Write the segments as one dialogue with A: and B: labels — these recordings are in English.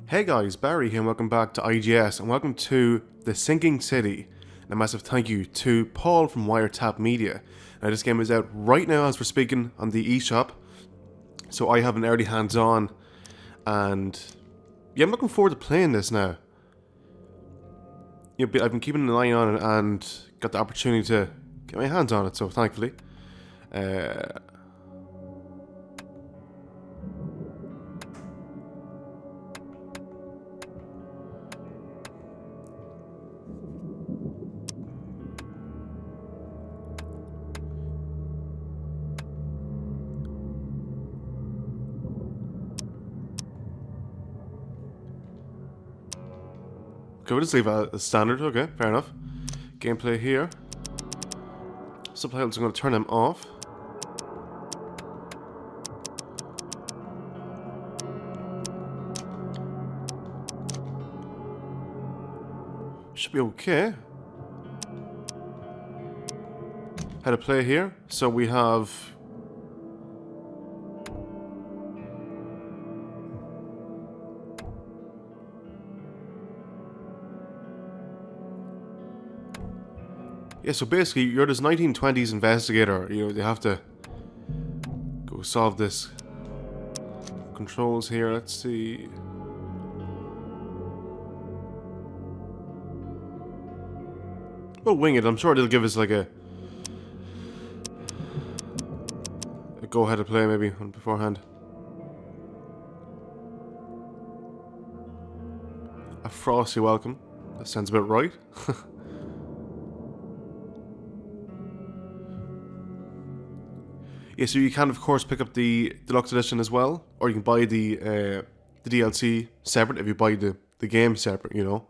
A: Hey guys, Barry here and welcome back to IGS and welcome to The Sinking City. And a massive thank you to Paul from Wiretap Media. Now this game is out right now as we're speaking on the eShop, so I have an early hands-on and yeah, I'm looking forward to playing this now. Yeah, I've been keeping an eye on it and got the opportunity to get my hands on it, so thankfully. Okay, we'll just leave it as standard, okay, fair enough. Gameplay here. Subtitles, I'm going to turn them off. Should be okay. How to play here. So we have... Yeah, so basically you're this 1920s investigator. You know, you have to go solve this. Controls here, let's see. We'll wing it. I'm sure they'll give us like a go ahead to play maybe beforehand. A frosty welcome. That sounds about right. Yeah, so you can of course pick up the deluxe edition as well, or you can buy the DLC separate if you buy the game separate, you know.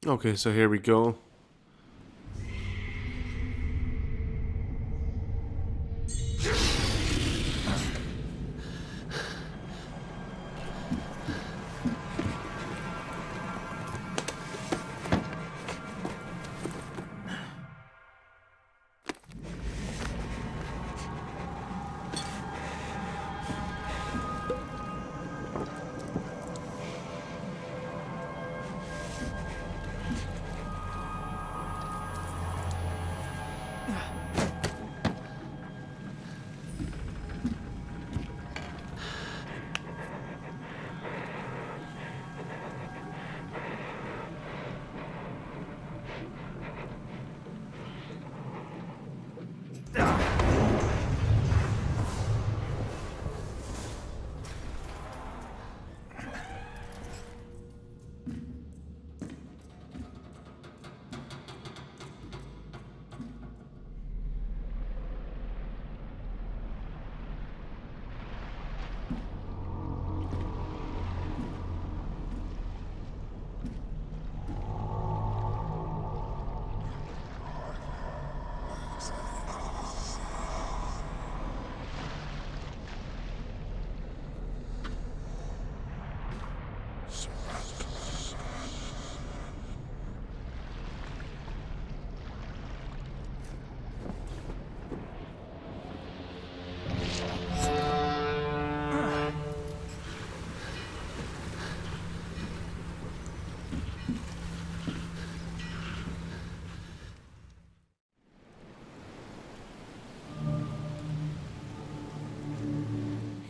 A: Okay, so here we go.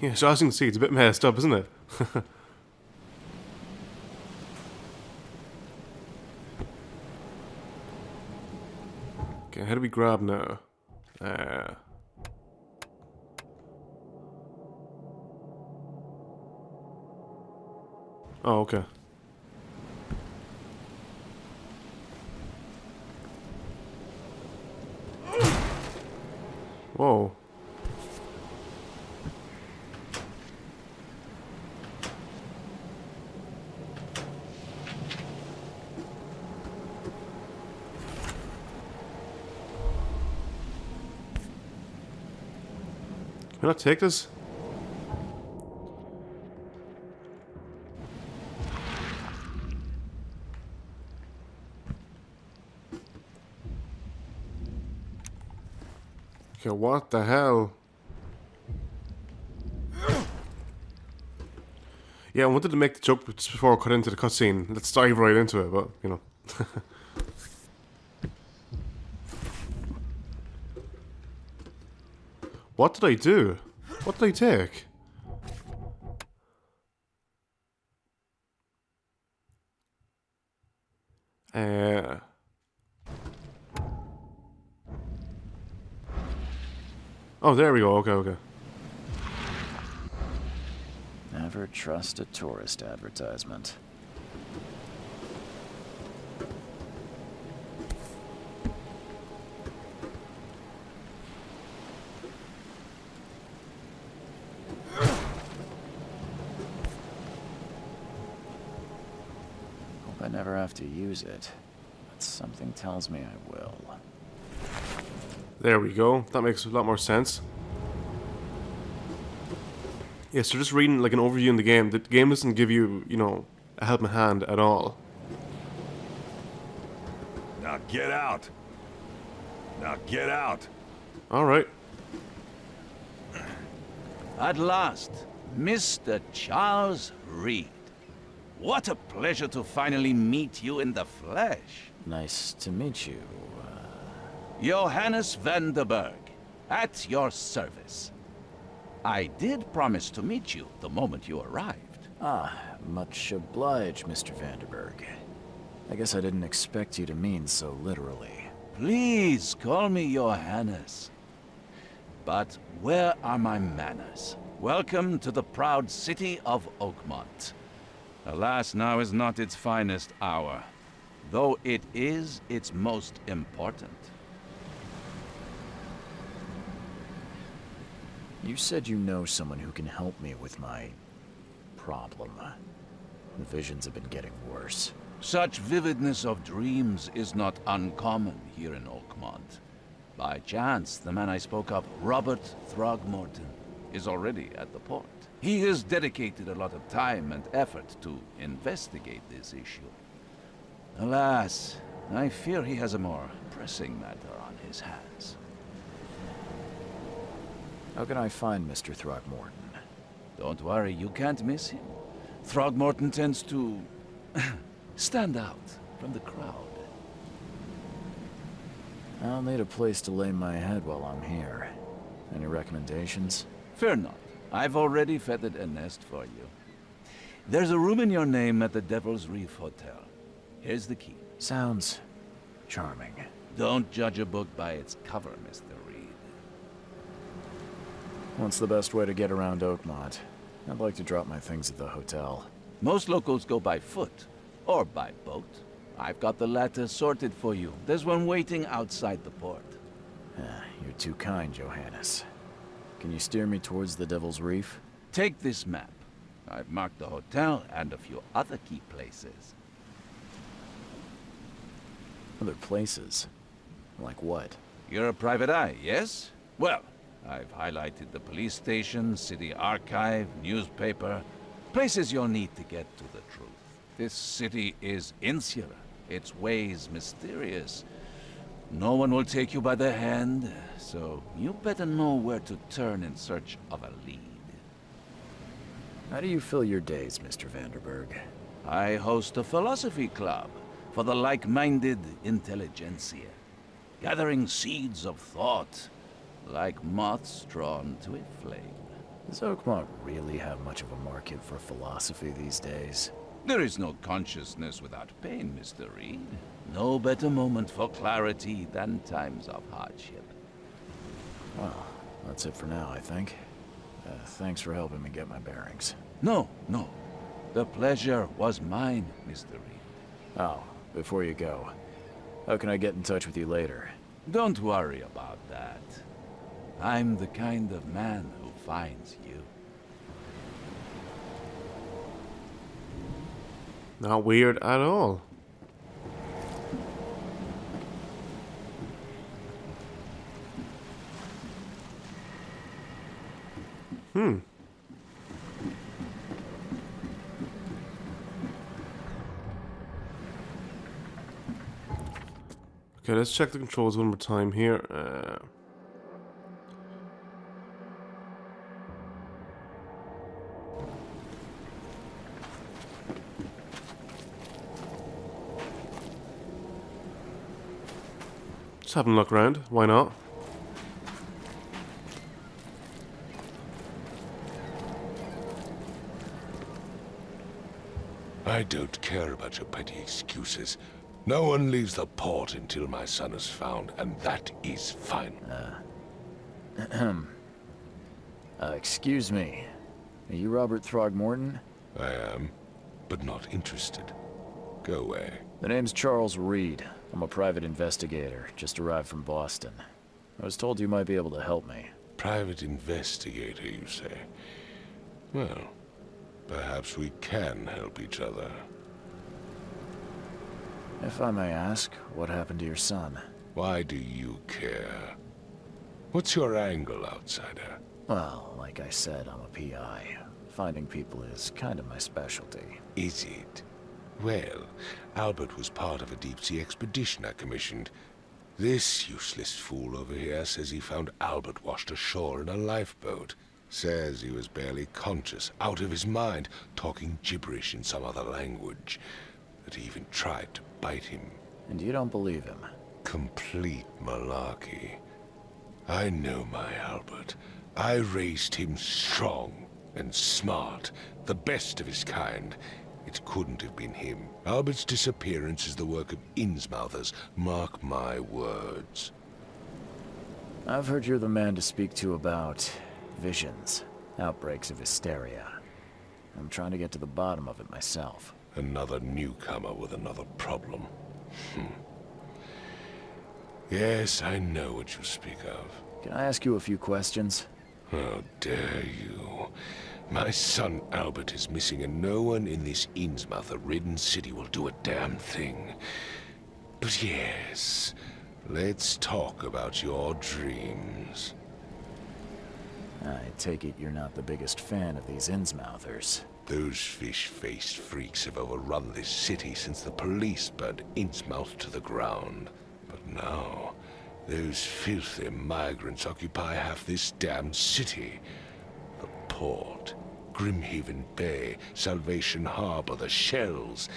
A: Yeah, so as you can see, it's a bit messed up, isn't it? Okay, how do we grab now? Oh, okay. Whoa. Can I take this? Okay, what the hell? Yeah, I wanted to make the joke just before I cut into the cutscene. Let's dive right into it, but, you know. What did I do? What did I take? Oh, there we go. Okay, okay.
B: Never trust a tourist advertisement. Hope I never have to use it, but something tells me I will.
A: There we go. That makes a lot more sense. Yeah, so just reading like an overview in the game doesn't give you, you know, a helping hand at all.
C: Now get out. Now get out.
A: Alright.
D: At last, Mr. Charles Reed. What a pleasure to finally meet you in the flesh.
B: Nice to meet you.
D: Johannes van der Berg, at your service. I did promise to meet you the moment you arrived.
B: Ah, much obliged, Mr. Vanderberg. I guess I didn't expect you to mean so literally.
D: Please call me Johannes. But where are my manners? Welcome to the proud city of Oakmont. Alas, now is not its finest hour, though it is its most important.
B: You said you know someone who can help me with my problem. The visions have been getting worse.
D: Such vividness of dreams is not uncommon here in Oakmont. By chance, the man I spoke of, Robert Throgmorton, is already at the port. He has dedicated a lot of time and effort to investigate this issue. Alas, I fear he has a more pressing matter on his hands.
B: How can I find Mr. Throgmorton?
D: Don't worry, you can't miss him. Throgmorton tends to stand out from the crowd.
B: I'll need a place to lay my head while I'm here. Any recommendations?
D: Fear not. I've already feathered a nest for you. There's a room in your name at the Devil's Reef Hotel. Here's the key.
B: Sounds charming.
D: Don't judge a book by its cover, Mr. Reed.
B: What's the best way to get around Oakmont? I'd like to drop my things at the hotel.
D: Most locals go by foot, or by boat. I've got the latter sorted for you. There's one waiting outside the port.
B: You're too kind, Johannes. Can you steer me towards the Devil's Reef?
D: Take this map. I've marked the hotel and a few other key places.
B: Other places? Like what?
D: You're a private eye, yes? Well, I've highlighted the police station, city archive, newspaper, places you'll need to get to the truth. This city is insular, its ways mysterious. No one will take you by the hand, so you better know where to turn in search of a lead.
B: How do you fill your days, Mr. Vanderberg?
D: I host a philosophy club for the like-minded intelligentsia, gathering seeds of thought, like moths drawn to a flame.
B: Does Oakmont really have much of a market for philosophy these days?
D: There is no consciousness without pain, Mr. Reed. No better moment for clarity than times of hardship.
B: Well, that's it for now, I think. Thanks for helping me get my bearings.
D: No, no. The pleasure was mine, Mr. Reed.
B: Oh, before you go, how can I get in touch with you later?
D: Don't worry about that. I'm the kind of man who finds you.
A: Not weird at all. Okay, let's check the controls one more time here. Just having a look around. Why not?
C: I don't care about your petty excuses. No one leaves the port until my son is found, and that is final.
B: Excuse me. Are you Robert Throgmorton?
C: I am, but not interested. Go away.
B: The name's Charles Reed. I'm a private investigator, just arrived from Boston. I was told you might be able to help me.
C: Private investigator, you say? Well, perhaps we can help each other.
B: If I may ask, what happened to your son?
C: Why do you care? What's your angle, outsider?
B: Well, like I said, I'm a PI. Finding people is kind of my specialty.
C: Is it? Well, Albert was part of a deep-sea expedition I commissioned. This useless fool over here says he found Albert washed ashore in a lifeboat. Says he was barely conscious, out of his mind, talking gibberish in some other language. That he even tried to bite him.
B: And you don't believe him?
C: Complete malarkey. I know my Albert. I raised him strong and smart, the best of his kind. It couldn't have been him. Albert's disappearance is the work of Innsmouthers, mark my words.
B: I've heard you're the man to speak to about visions, outbreaks of hysteria. I'm trying to get to the bottom of it myself.
C: Another newcomer with another problem. Yes, I know what you speak of.
B: Can I ask you a few questions?
C: How dare you? My son Albert is missing, and no one in this Innsmouther-ridden city will do a damn thing. But yes, let's talk about your dreams.
B: I take it you're not the biggest fan of these Innsmouthers.
C: Those fish-faced freaks have overrun this city since the police burned Innsmouth to the ground. But now, those filthy migrants occupy half this damned city. The port, Grimhaven Bay, Salvation Harbor, the shells.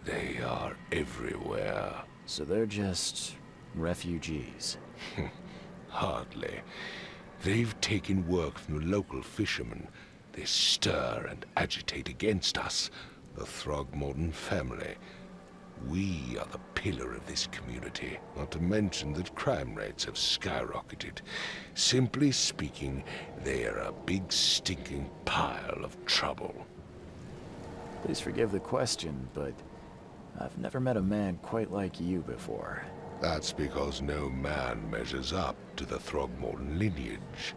C: They are everywhere.
B: So they're just refugees?
C: Hardly. They've taken work from the local fishermen. They stir and agitate against us, the Throgmorton family. We are the pillar of this community, not to mention that crime rates have skyrocketed. Simply speaking, they are a big stinking pile of trouble.
B: Please forgive the question, but I've never met a man quite like you before.
C: That's because no man measures up to the Throgmorton lineage.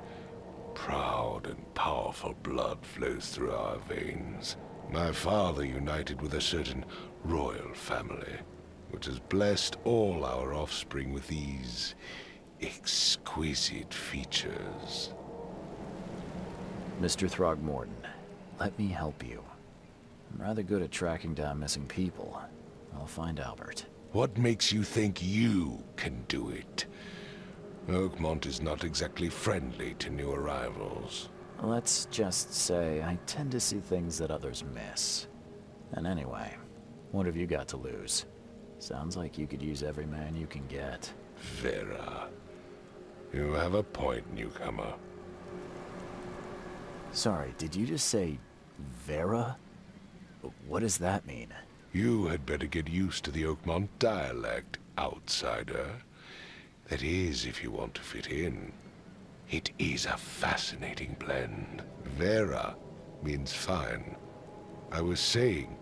C: Proud and powerful blood flows through our veins. My father united with a certain royal family, which has blessed all our offspring with these exquisite features.
B: Mr. Throgmorton, let me help you. I'm rather good at tracking down missing people. I'll find Albert.
C: What makes you think you can do it? Oakmont is not exactly friendly to new arrivals.
B: Let's just say I tend to see things that others miss. And anyway, what have you got to lose? Sounds like you could use every man you can get.
C: Vera. You have a point, newcomer.
B: Sorry, did you just say Vera? What does that mean?
C: You had better get used to the Oakmont dialect, outsider. That is, if you want to fit in. It is a fascinating blend. Vera means fine. I was saying,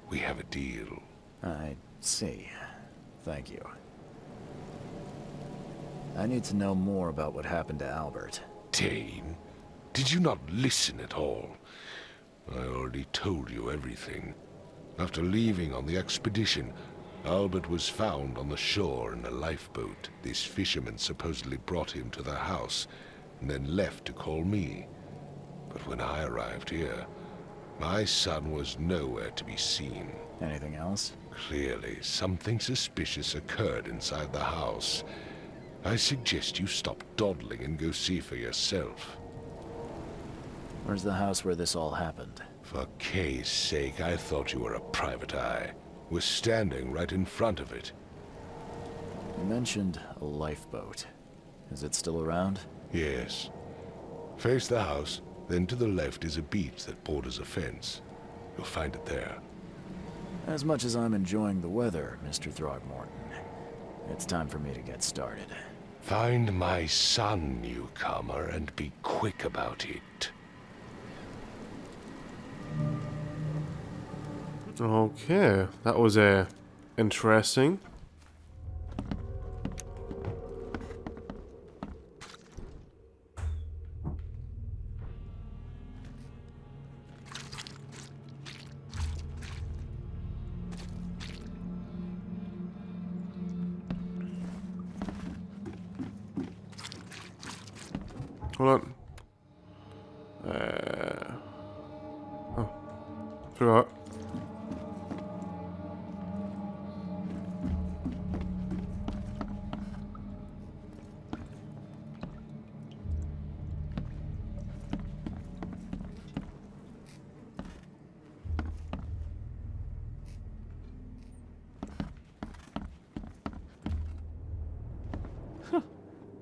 C: we have a deal.
B: I see. Thank you. I need to know more about what happened to Albert.
C: Dane, did you not listen at all? I already told you everything. After leaving on the expedition, Albert was found on the shore in a lifeboat. This fisherman supposedly brought him to their house, and then left to call me. But when I arrived here, my son was nowhere to be seen.
B: Anything else?
C: Clearly, something suspicious occurred inside the house. I suggest you stop dawdling and go see for yourself.
B: Where's the house where this all happened?
C: For Kay's sake, I thought you were a private eye. We're standing right in front of it.
B: You mentioned a lifeboat. Is it still around?
C: Yes. Face the house, then to the left is a beach that borders a fence. You'll find it there.
B: As much as I'm enjoying the weather, Mr. Throgmorton, it's time for me to get started.
C: Find my son, newcomer, and be quick about it.
A: Okay, that was interesting. Hold on. Oh, forgot.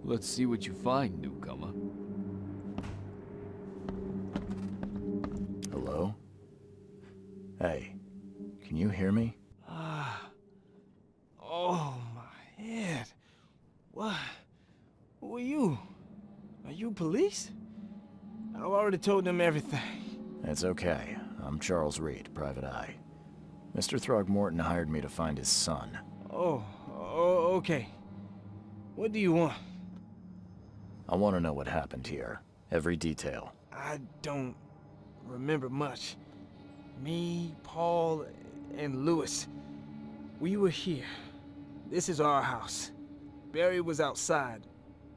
E: Let's see what you find, newcomer.
B: Hello? Hey, can you hear me?
E: Oh, my head. What? Who are you? Are you police? I've already told them everything.
B: It's okay. I'm Charles Reed, Private Eye. Mr. Throgmorton hired me to find his son.
E: Oh, okay. What do you want?
B: I want to know what happened here. Every detail.
E: I don't remember much. Me, Paul, and Lewis, we were here. This is our house. Barry was outside,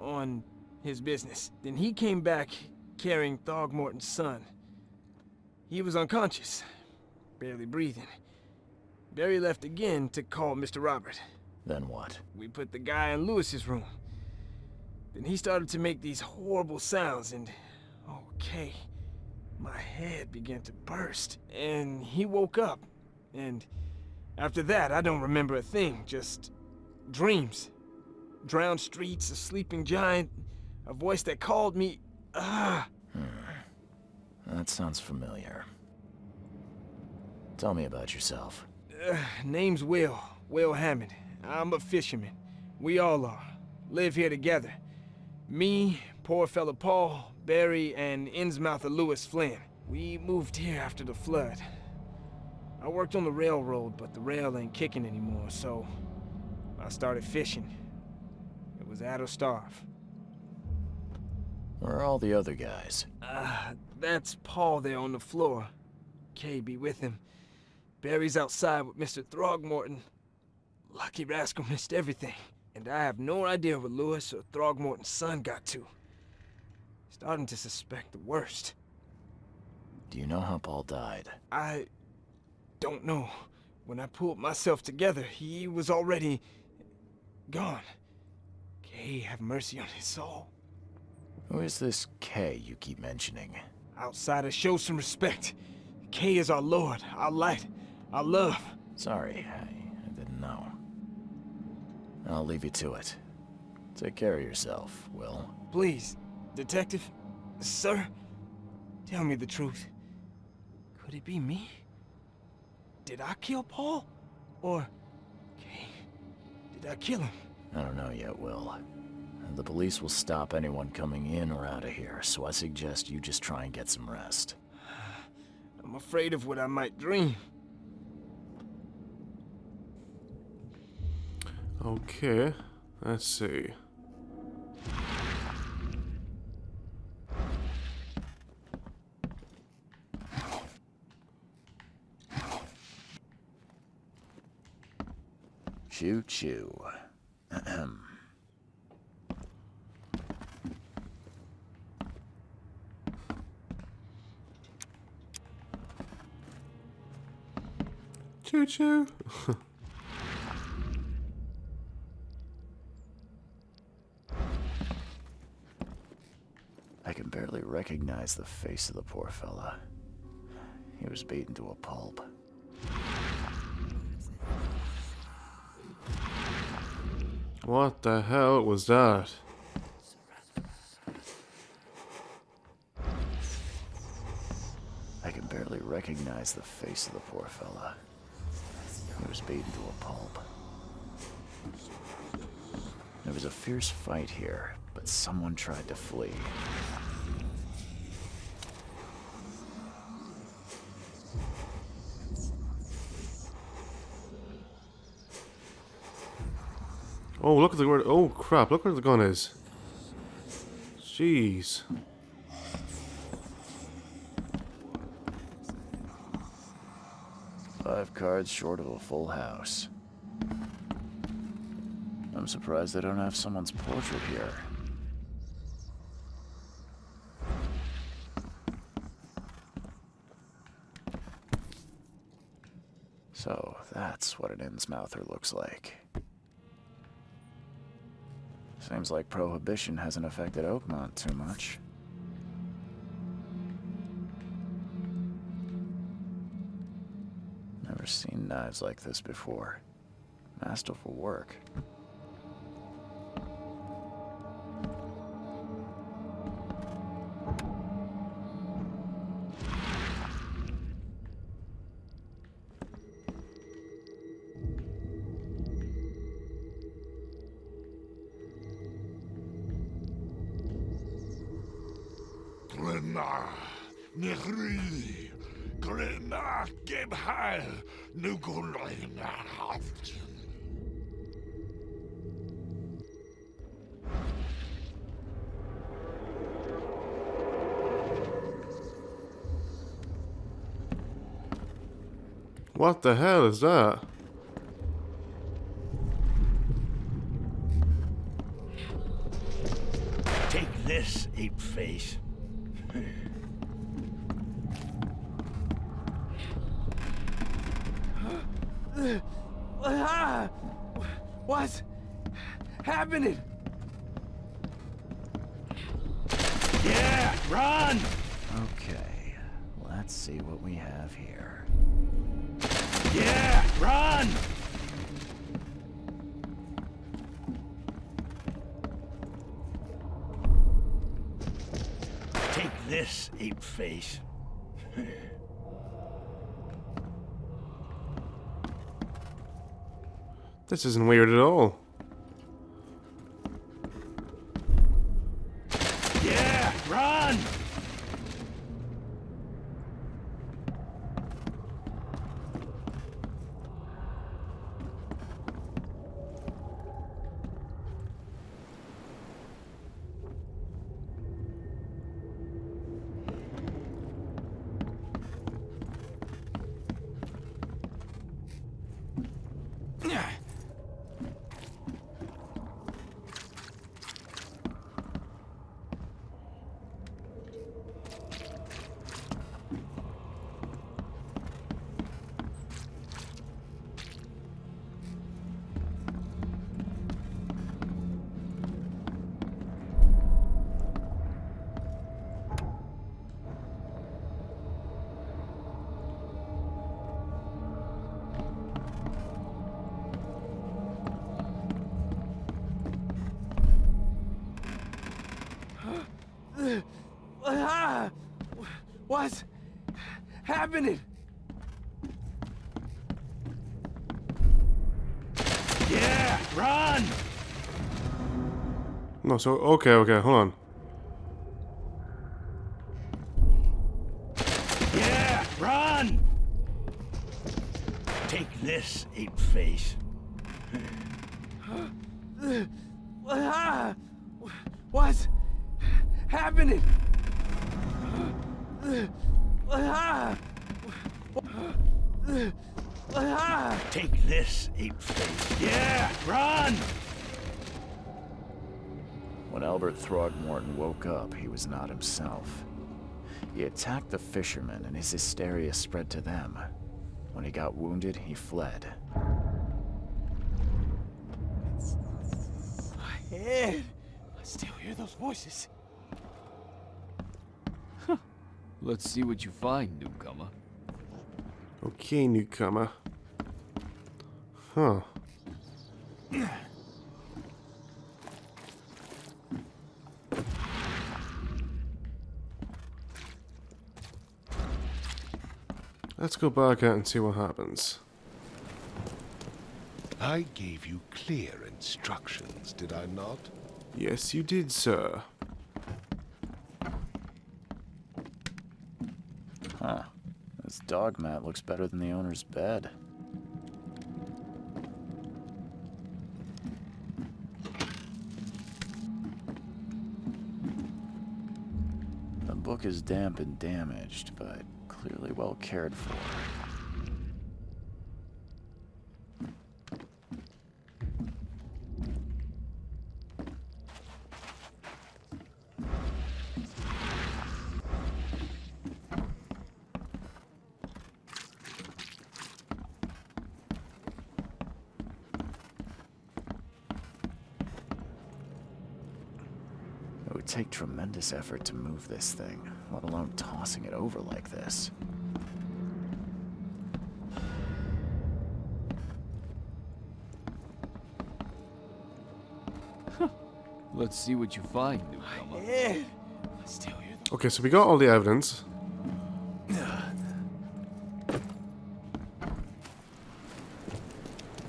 E: on his business. Then he came back carrying Throgmorton's son. He was unconscious, barely breathing. Barry left again to call Mr. Robert.
B: Then what?
E: We put the guy in Lewis's room. Then he started to make these horrible sounds and... okay, my head began to burst. And he woke up. And after that, I don't remember a thing, just dreams. Drowned streets, a sleeping giant, a voice that called me...
B: That sounds familiar. Tell me about yourself.
E: Name's Will Hammond. I'm a fisherman. We all are. Live here together. Me, poor fella Paul, Barry, and Innsmouther Lewis Flynn. We moved here after the flood. I worked on the railroad, but the rail ain't kicking anymore, so I started fishing. It was at or starve.
B: Where are all the other guys?
E: That's Paul there on the floor. Kay be with him. Barry's outside with Mr. Throgmorton. Lucky rascal missed everything. And I have no idea where Lewis or Throgmorton's son got to. Starting to suspect the worst.
B: Do you know how Paul died?
E: I don't know. When I pulled myself together, he was already gone. Kay have mercy on his soul.
B: Who is this Kay you keep mentioning?
E: Outsiders, show some respect. Kay is our lord, our light, our love.
B: Sorry, I didn't know. I'll leave you to it. Take care of yourself, Will.
E: Please, detective, sir, Tell me the truth. Could it be me? Did I kill Paul? Or... okay, did I kill him?
B: I don't know yet, Will. The police will stop anyone coming in or out of here, so I suggest you just try and get some rest.
E: I'm afraid of what I might dream.
A: Okay, let's see.
B: Choo choo. Ahem.
A: Choo choo.
B: I can barely recognize the face of the poor fella. He was beaten to a pulp.
A: What the hell was that?
B: I can barely recognize the face of the poor fella. He was beaten to a pulp. There was a fierce fight here, but someone tried to flee.
A: Oh, look at the word. Oh, crap. Look where the gun is. Jeez.
B: Five cards short of a full house. I'm surprised they don't have someone's portrait here. So, that's what an Innsmouther looks like. Seems like Prohibition hasn't affected Oakmont too much. Never seen knives like this before. Masterful work.
C: Glenna, Nehri, Glenna, Gebhal, Nukulina, Hafton.
A: What the hell is that?
F: Take this, ape face.
E: What's happening?
F: Yeah, run!
B: Okay, let's see what we have here.
F: Yeah, run! Take this, ape face.
A: This isn't weird at all.
F: Yeah, run!
E: What's happening?
F: Yeah, run!
A: No, so, okay, hold on.
F: Yeah, run! Take this, ape-face.
E: Ah! What's happening? Ah! Ah!
F: Take this, ape-face. Yeah, run!
B: When Albert Throgmorton woke up, he was not himself. He attacked the fishermen, and his hysteria spread to them. When he got wounded, he fled.
E: My head. I still hear those voices.
G: Let's see what you find, newcomer.
A: Okay, newcomer. Huh. Let's go back out and see what happens.
C: I gave you clear instructions, did I not?
A: Yes, you did, sir.
B: Huh. This dog mat looks better than the owner's bed. The book is damp and damaged, but clearly well cared for. It would take tremendous effort to move this thing, let alone tossing it over like this.
G: Let's see what you find, newcomer.
E: Head. I still hear those.
A: Okay, so we got all the evidence.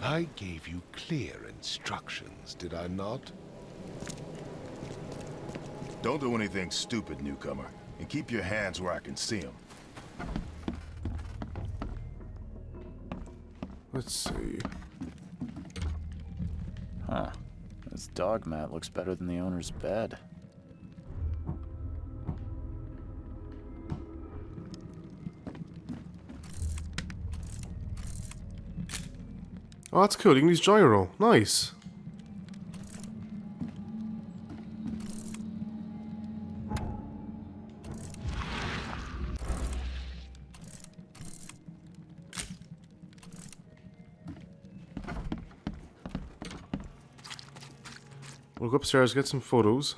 C: I gave you clear instructions, did I not?
H: Don't do anything stupid, newcomer. And keep your hands where I can see them.
A: Let's see.
B: Huh. This dog mat looks better than the owner's bed.
A: Oh, that's cool. You can use gyro. Nice. We'll go upstairs, get some photos.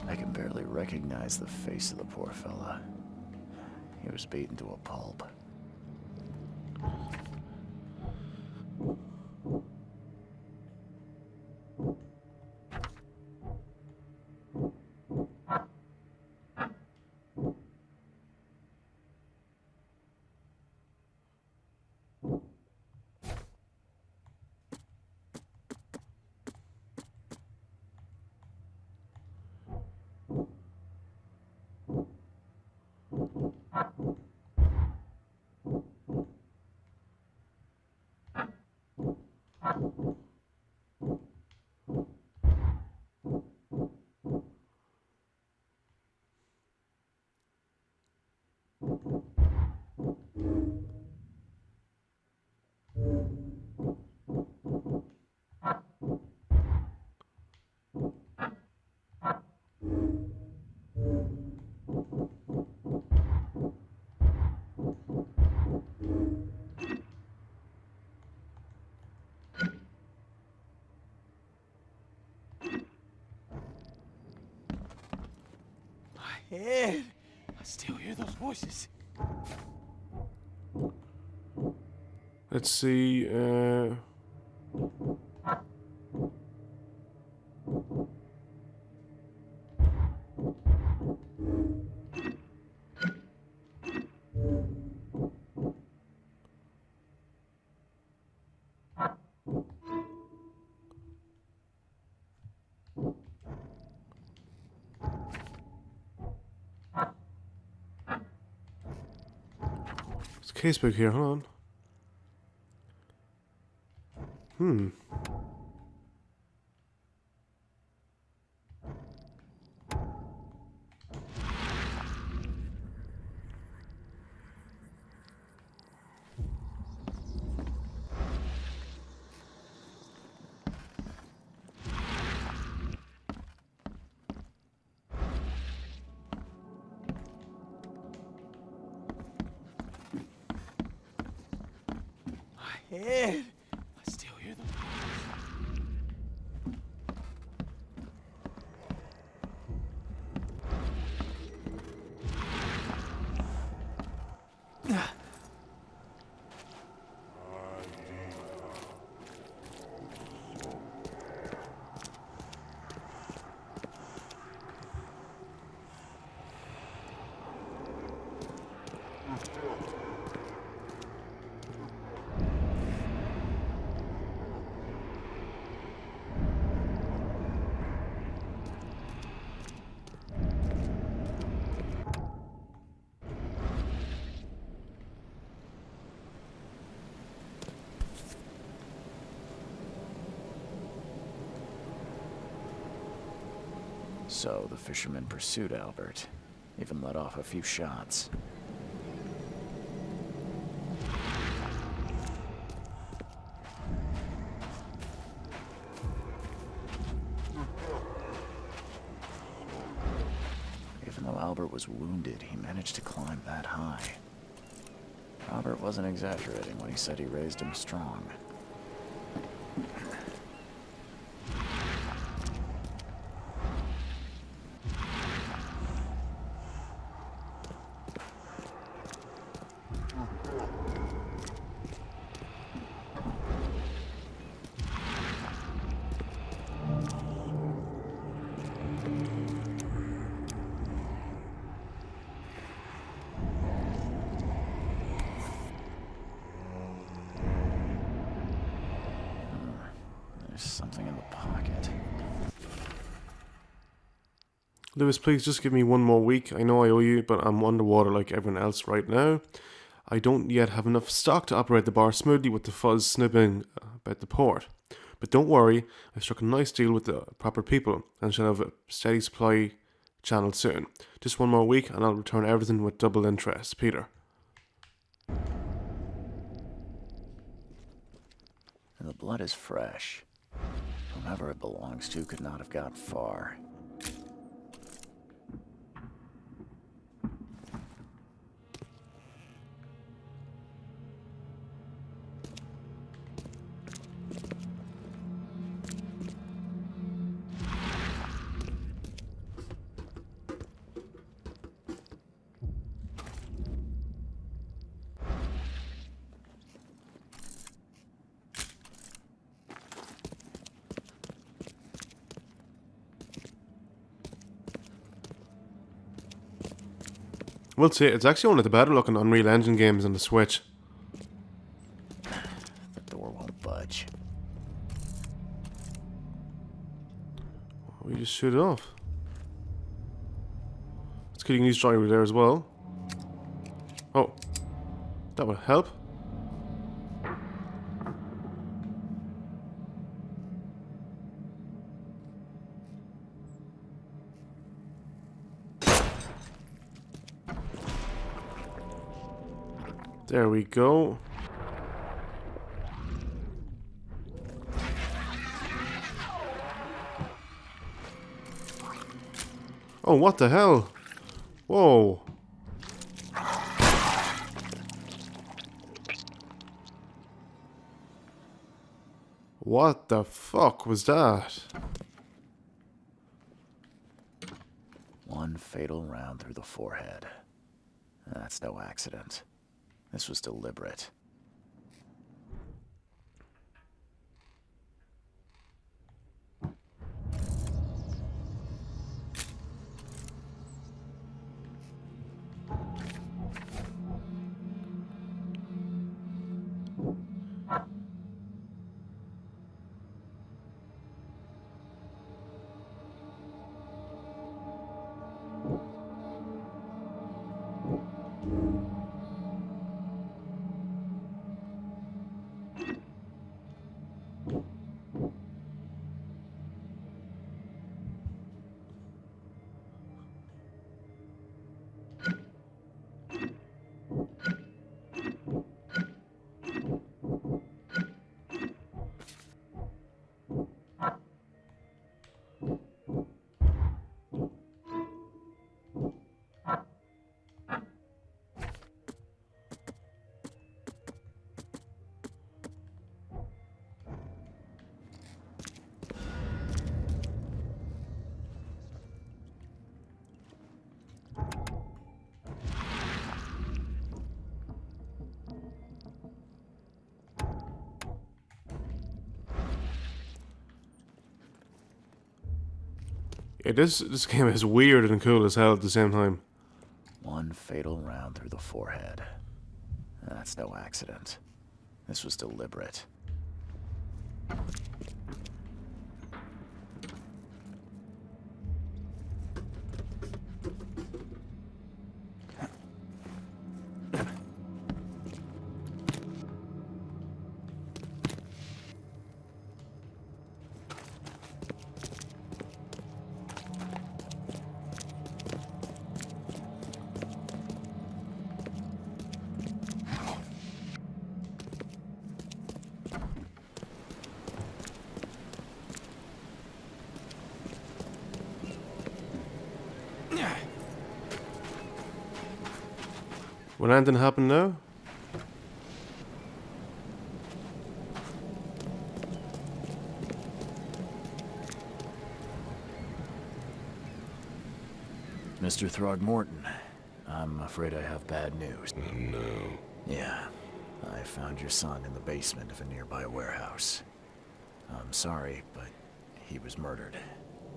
B: I can barely recognize the face of the poor fella. He was beaten to a pulp.
E: Ahead. I still hear those voices.
A: Let's see. There's a casebook here. Hold on.
E: Ahead. I still hear them.
B: So the fisherman pursued Albert, even let off a few shots. Even though Albert was wounded, he managed to climb that high. Robert wasn't exaggerating when he said he raised him strong. There's something in the pocket.
A: Lewis, please just give me one more week. I know I owe you, but I'm underwater like everyone else right now. I don't yet have enough stock to operate the bar smoothly with the fuzz snipping about the port. But don't worry, I struck a nice deal with the proper people and shall have a steady supply channel soon. Just one more week and I'll return everything with double interest. Peter.
B: And the blood is fresh. Whomever it belongs to could not have got far.
A: We'll see. It's actually one of the better looking Unreal Engine games on the Switch.
B: The door won't budge.
A: We just shoot it off. It's good you can use dry there as well. Oh, that would help. There we go. Oh, what the hell? Whoa. What the fuck was that?
B: One fatal round through the forehead. That's no accident. This was deliberate.
A: Yeah, this game is weird and cool as hell at the same time.
B: One fatal round through the forehead. That's no accident. This was deliberate.
A: Will anything happen now?
B: Mr. Throgmorton, I'm afraid I have bad news.
C: No.
B: Yeah, I found your son in the basement of a nearby warehouse. I'm sorry, but he was murdered.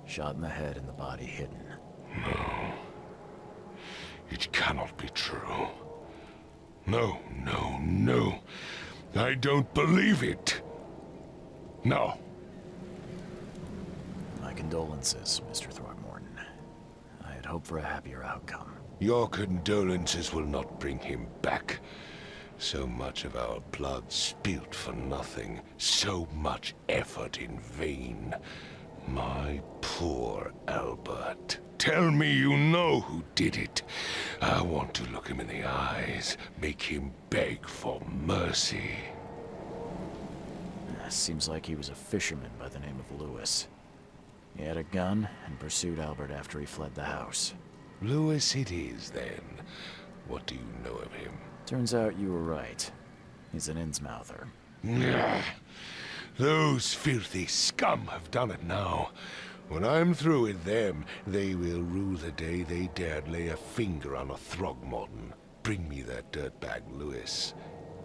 B: Shot in the head and the body hidden.
C: No. It cannot be true. No, no, no. I don't believe it. No.
B: My condolences, Mr. Throgmorton. I had hoped for a happier outcome.
C: Your condolences will not bring him back. So much of our blood spilt for nothing. So much effort in vain. My poor Albert. Tell me you know who did it. I want to look him in the eyes, make him beg for mercy.
B: Seems like he was a fisherman by the name of Lewis. He had a gun and pursued Albert after he fled the house.
C: Lewis it is, then. What do you know of him?
B: Turns out you were right. He's an Innsmouther.
C: Those filthy scum have done it now. When I'm through with them, they will rue the day they dared lay a finger on a Throgmorton. Bring me that dirtbag Lewis.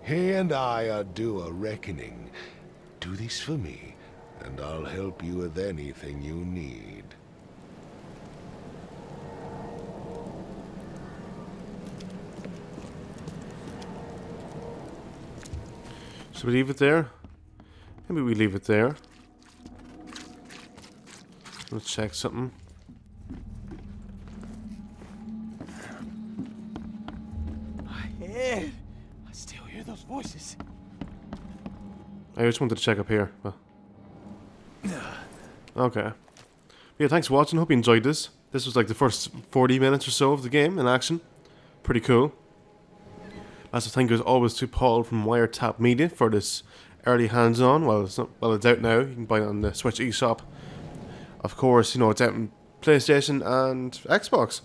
C: He and I are due a reckoning. Do this for me, and I'll help you with anything you need.
A: Should we leave it there? Maybe we leave it there. Let's check something.
E: My head. I still hear those voices.
A: I just wanted to check up here. But... Okay. Yeah, thanks for watching. Hope you enjoyed this. This was like the first 40 minutes or so of the game in action. Pretty cool. Massive thank you as always to Paul from Wiretap Media for this early hands-on. Well, it's out now. You can buy it on the Switch eShop. Of course, you know, it's out on PlayStation and Xbox.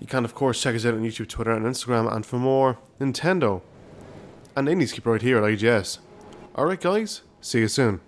A: You can, of course, check us out on YouTube, Twitter, and Instagram. And for more Nintendo and indies, keep right here at IGS. Alright, guys. See you soon.